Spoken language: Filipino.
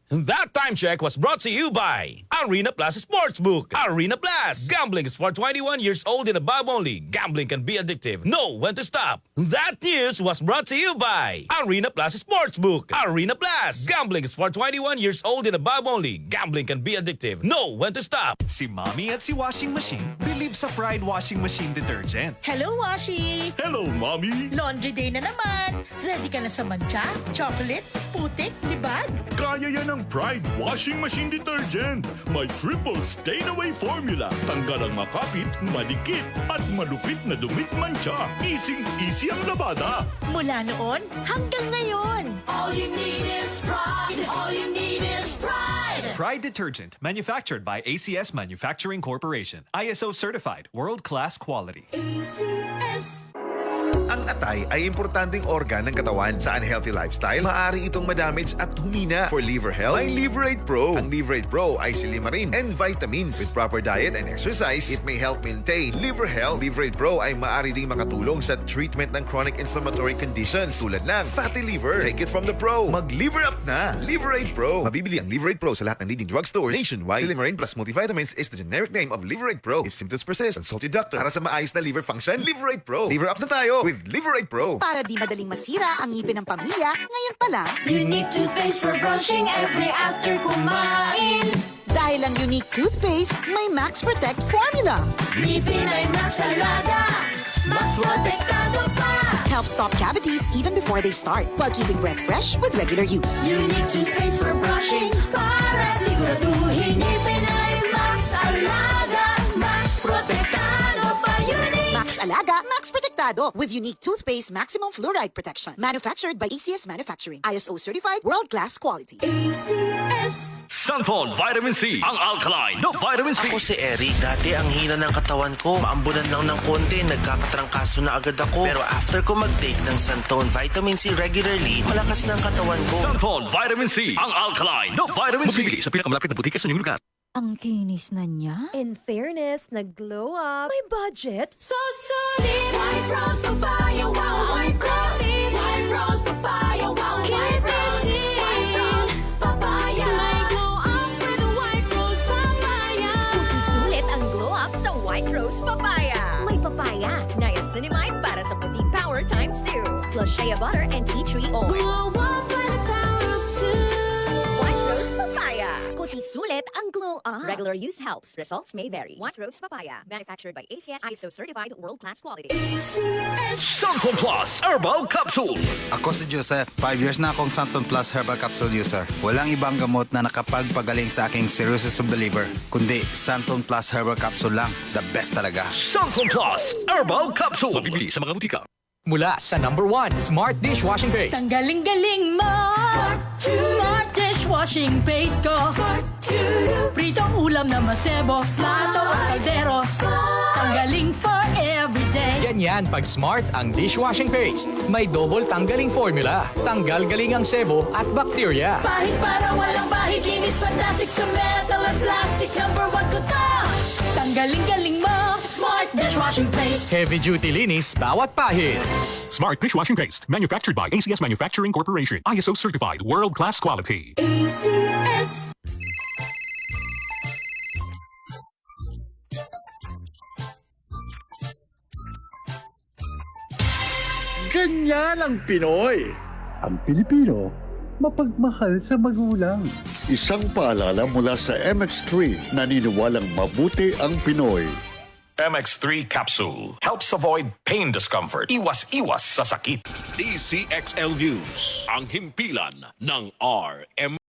That time check was brought to you by Arena Plus Sportsbook. Arena Plus. Gambling is for 21 years old and above only. Gambling can be addictive. Know when to stop. That news was brought to you by Arena Plus Sportsbook. Arena Plus. Gambling is for 21 years old and above only. Gambling can be addictive. Know when to stop. Si Mommy at si Washing Machine believe sa Pride Washing Machine Detergent. Hello, Washi! Hello, Mommy! Laundry day na naman! Ready ka na sa mancha, chocolate, putik, libag? Kaya yan ang Pride Washing Machine Detergent. May triple stain-away formula. Tanggal ang makapit, madikit, at malupit na dumit mancha. Easy ang labada. Mula noon hanggang ngayon. All you need is pride. All you need is pride. Pride Detergent, manufactured by ACS Manufacturing Corporation. ISO certified, world-class quality. ACS. Ang atay ay importanteng organ ng katawan. Sa unhealthy lifestyle, maaari itong madamage at humina. For liver health, may Liverate Pro. Ang Liverate Pro ay silimarin and vitamins. With proper diet and exercise, it may help maintain liver health. Liverate Pro ay maaari ding makatulong sa treatment ng chronic inflammatory conditions tulad ng fatty liver. Take it from the pro. Mag-liver up na. Liverate Pro. Mabibili ang Liverate Pro sa lahat ng leading drugstores nationwide. Silimarin plus multivitamins is the generic name of Liverate Pro. If symptoms persist, consult your doctor. Para sa maayos na liver function, Liverate Pro. Liver up na tayo with Liverate Pro. Para di madaling masira ang ngipin ng pamilya, ngayon pa lang, Unique toothpaste for brushing every after kumain. dahil ang unique toothpaste, may Max Protect formula. Ngipin ay Max Alaga. Max protektado pa. Helps stop cavities even before they start, while keeping breath fresh with regular use. Unique toothpaste for brushing para siguraduhin ngipin ay Max Alaga. Max protektado pa. Unique. Max Alaga, Max Protectado with unique toothpaste maximum fluoride protection. Manufactured by ACS Manufacturing. ISO certified, world-class quality. ACS. Santhol Vitamin C. Ang alkaline no vitamin C. Ako si Eric. Dati ang hina ng katawan ko. Maambunan lang ng konti, nagkakatrangkaso na agad ako. Pero after ko mag-take ng Santon Vitamin C regularly, malakas na ang katawan ko. Santhol Vitamin C. Ang alkaline no vitamin C. Mabibili sa pinakamalapit na butika sa inyong lugar. Ang kinis na niya. In fairness, nag-glow up. May budget. So solid. White Rose Papaya. Wow, White Rose. White Rose Papaya. Wow, White Rose. White Rose Papaya. May glow up with the White Rose Papaya. Sulit ang glow up sa White Rose Papaya. May papaya, niacinamide para sa puti power times 2. Plus shea butter and tea tree oil. Glow up with the power of 2. White Rose Papaya. Kuti sulit ang glow up. Regular use helps. Results may vary. White Rose Papaya. Manufactured by ACS ISO certified world-class quality. Santhol Plus Herbal Capsule. Ako si Joseph. 5 years na akong Santon Plus Herbal Capsule user. Walang ibang gamot na nakapagpagaling sa aking cirrhosis of the liver, kundi Santon Plus Herbal Capsule lang. The best talaga. Santhol Plus Herbal Capsule. Mabibili sa mga butika. Mula sa #1 Smart Dishwashing Paste. Ang galing-galing mo! Smart dishwashing paste ko. Pritong ulam na masebo, plato at kaldero. Tanggaling for everyday. Ganyan pag Smart ang dishwashing paste. May double tanggaling formula. Tanggal galing ang sebo at bakterya. Bahid para walang bahid, linis fantastic sa metal at plastic. #1 ko to! Tanggaling-galing mo! Smart dishwashing paste. Heavy duty linis bawat pahid. Smart Dishwashing Paste. Manufactured by ACS Manufacturing Corporation. ISO certified world-class quality. ACS. Ganyan ang Pinoy. Ang Pilipino, mapagmahal sa magulang. Isang paalala mula sa MX3, naniniwalang mabuti ang Pinoy. MX3 Capsule helps avoid pain discomfort. Iwas-iwas sa sakit. DCXL News, ang himpilan ng RM.